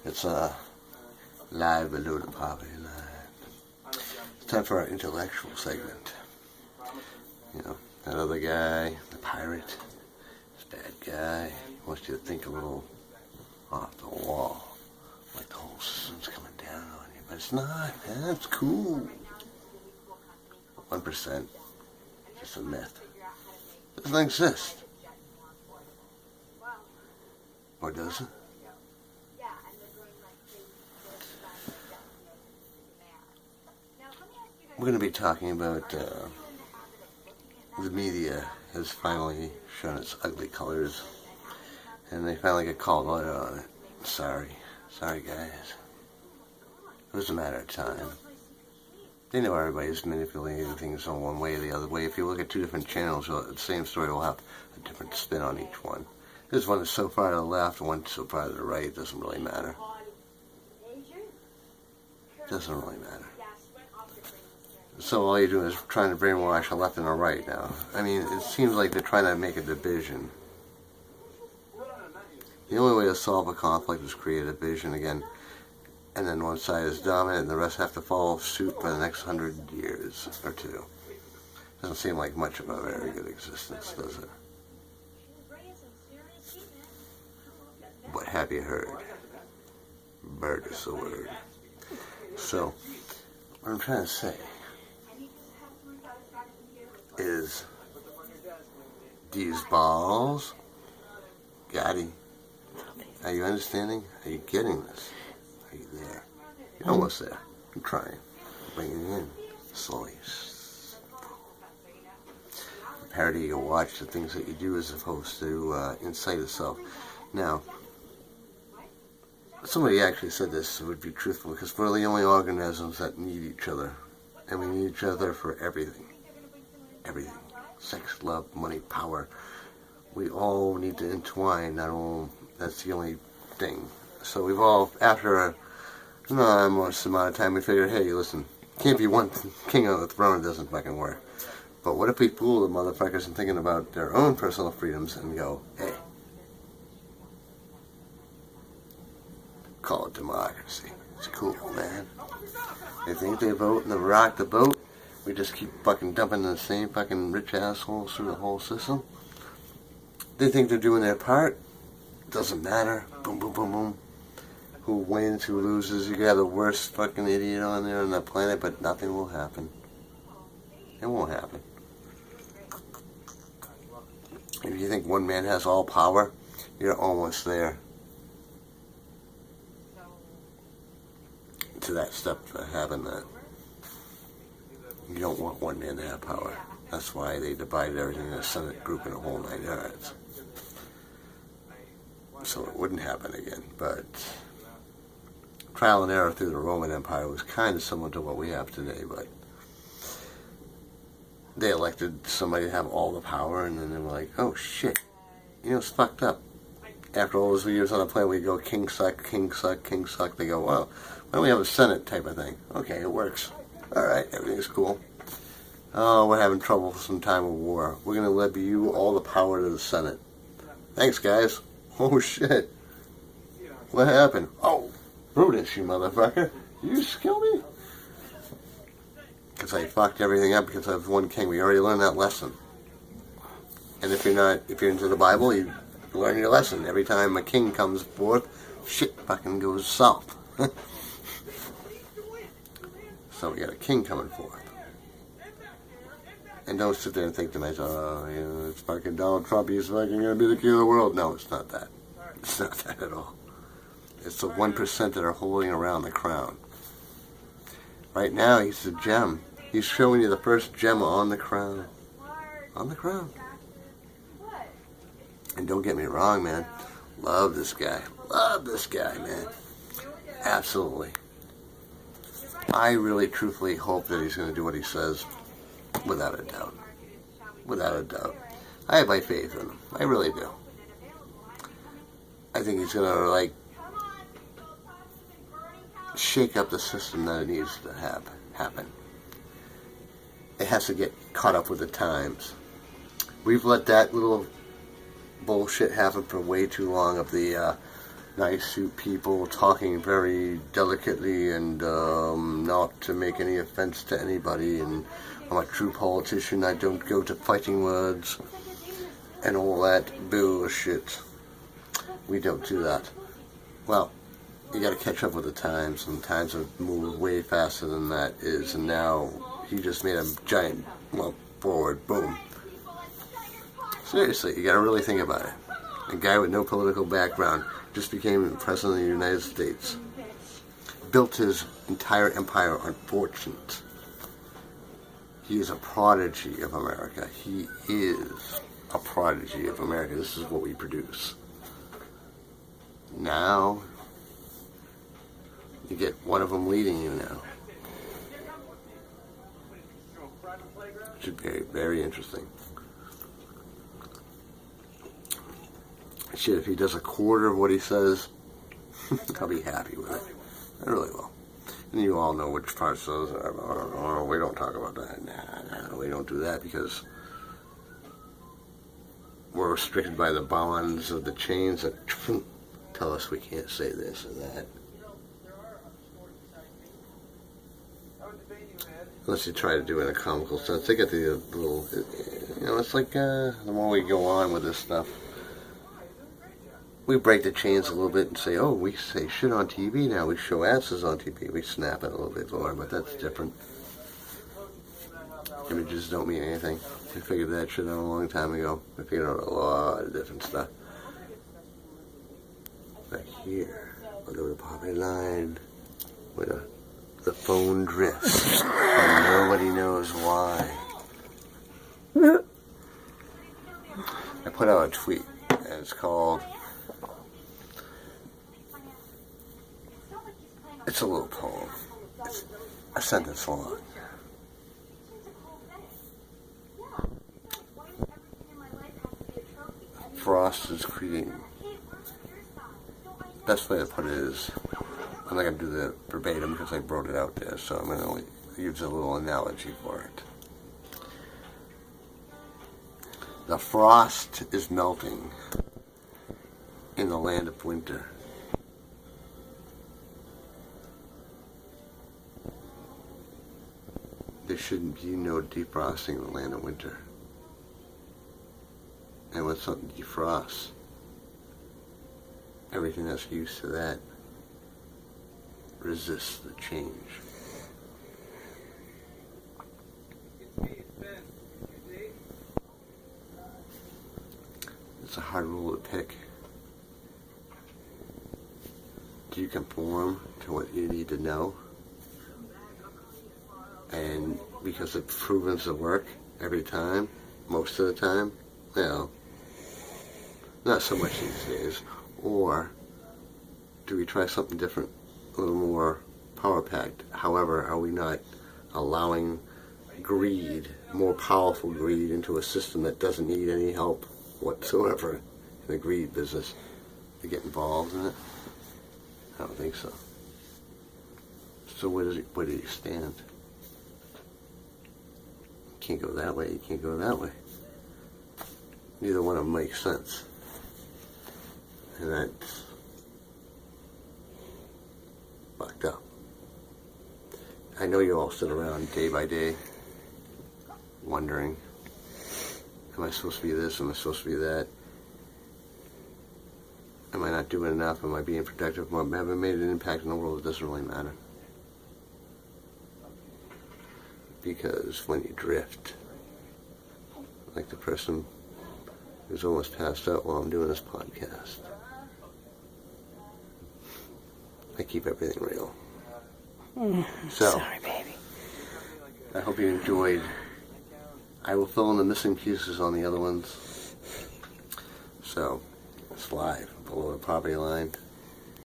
It's live below the poverty line. It's time for our intellectual segment. You know, that other guy, the pirate, this bad guy, wants you to think a little off the wall, like the whole system's coming down on you, but it's not, man. It's cool. 1%, just a myth. It doesn't exist. Or does it? We're going to be talking about the media has finally shown its ugly colors, and they finally get called out on it. Sorry guys. It was a matter of time. They know everybody's manipulating things on one way or the other way. If you look at two different channels, the same story will have a different spin on each one. This one is so far to the left, one so far to the right. It doesn't really matter. It doesn't really matter. So all you're doing is trying to brainwash a left and a right now. I mean, it seems like they're trying to make a division. The only way to solve a conflict is create a division again, and then one side is dominant and the rest have to follow suit for the next 100 years or two. Doesn't seem like much of a very good existence, does it? What have you heard? Bird is the word. So, what I'm trying to say is these balls, Gotti, are you understanding? Are you getting this? Are you there? You're almost there. I'm trying. Bringing it in slowly. Parody, you watch the things that you do as opposed to incite itself. Now, somebody actually said this would be truthful, because we're the only organisms that need each other. And we need each other for everything. Everything. Sex, love, money, power. We all need to entwine. That's the only thing. So we've all, after a enormous amount of time, we figured, hey, listen, can't be one king on the throne. It doesn't fucking work. But what if we fool the motherfuckers in thinking about their own personal freedoms and go, hey, call it democracy. It's cool, man. They think they vote and they rock the boat. We just keep fucking dumping the same fucking rich assholes through the whole system. They think they're doing their part. Doesn't matter. Boom, boom, boom, boom. Who wins, who loses. You got the worst fucking idiot on there on the planet, but nothing will happen. It won't happen. If you think one man has all power, you're almost there to that step to having that. You don't want one man to have power. That's why they divided everything in a Senate group in a whole 9 yards. So it wouldn't happen again. But trial and error through the Roman Empire was kind of similar to what we have today. But they elected somebody to have all the power, and then they were like, oh shit, it's fucked up. After all those years on the planet, we go king suck, king suck, king suck. They go, well, why don't we have a Senate type of thing? Okay, it works. Alright, everything's cool. Oh, we're having trouble for some time of war. We're going to levy you all the power to the Senate. Thanks, guys. Oh, shit. What happened? Oh, Brutus, you motherfucker. You just kill me? Because I fucked everything up because I was one king. We already learned that lesson. And if you're into the Bible, you learn your lesson. Every time a king comes forth, shit fucking goes south. So we got a king coming forth. And don't sit there and think to myself, oh, it's fucking Donald Trump, he's fucking going to be the king of the world. No, it's not that. It's not that at all. It's the 1% that are holding around the crown. Right now, he's the gem. He's showing you the first gem on the crown. On the crown. And don't get me wrong, man. Love this guy. Love this guy, man. Absolutely. I really, truthfully hope that he's going to do what he says, without a doubt. Without a doubt. I have my faith in him. I really do. I think he's going to, shake up the system that it needs to happen. It has to get caught up with the times. We've let that little bullshit happen for way too long of the nice suit people talking very delicately and not to make any offense to anybody, and I'm a true politician, I don't go to fighting words and all that bullshit. We don't do that. Well, you gotta catch up with the times, and times have moved way faster than that is, and now he just made a giant lump forward, boom. Seriously, you gotta really think about it. A guy with no political background just became president of the United States. Built his entire empire on fortunes. He is a prodigy of America. He is a prodigy of America. This is what we produce. Now, you get one of them leading you now. Should be very, very interesting. Shit, if he does a quarter of what he says, I'll be happy with it. I really will. And you all know which parts those are. Oh, we don't talk about that. Nah, we don't do that because we're restricted by the bonds of the chains that tell us we can't say this or that. Unless you try to do it in a comical sense. They get the little, it's like the more we go on with this stuff, we break the chains a little bit and say, oh, we say shit on TV now. We show asses on TV. We snap it a little bit more, but that's different. Images don't mean anything. I figured that shit out a long time ago. I figured out a lot of different stuff. But here, I'll go to the property line where the phone drifts and nobody knows why. I put out a tweet and it's called, it's a little poem. It's a sentence long. Frost is creating. Best way to put it is, I'm not going to do the verbatim because I wrote it out there, so I'm going to use a little analogy for it. The frost is melting in the land of winter. There shouldn't be no defrosting in the land of winter. And when something defrosts, everything that's used to that resists the change. It's a hard rule to pick. Do you conform to what you need to know? And because it's proven to work every time, most of the time, well, not so much these days. Or do we try something different, a little more power-packed? However, are we not allowing greed, more powerful greed, into a system that doesn't need any help whatsoever in the greed business to get involved in it? I don't think so. So where do you stand? You can't go that way, you can't go that way. Neither one of them makes sense. And that's fucked up. I know you all sit around day by day wondering, am I supposed to be this? Am I supposed to be that? Am I not doing enough? Am I being productive? Have I made an impact in the world? It doesn't really matter. Because when you drift, like the person who's almost passed out while I'm doing this podcast, I keep everything real. So, sorry, baby. I hope you enjoyed. I will fill in the missing pieces on the other ones. So, it's live below the property line.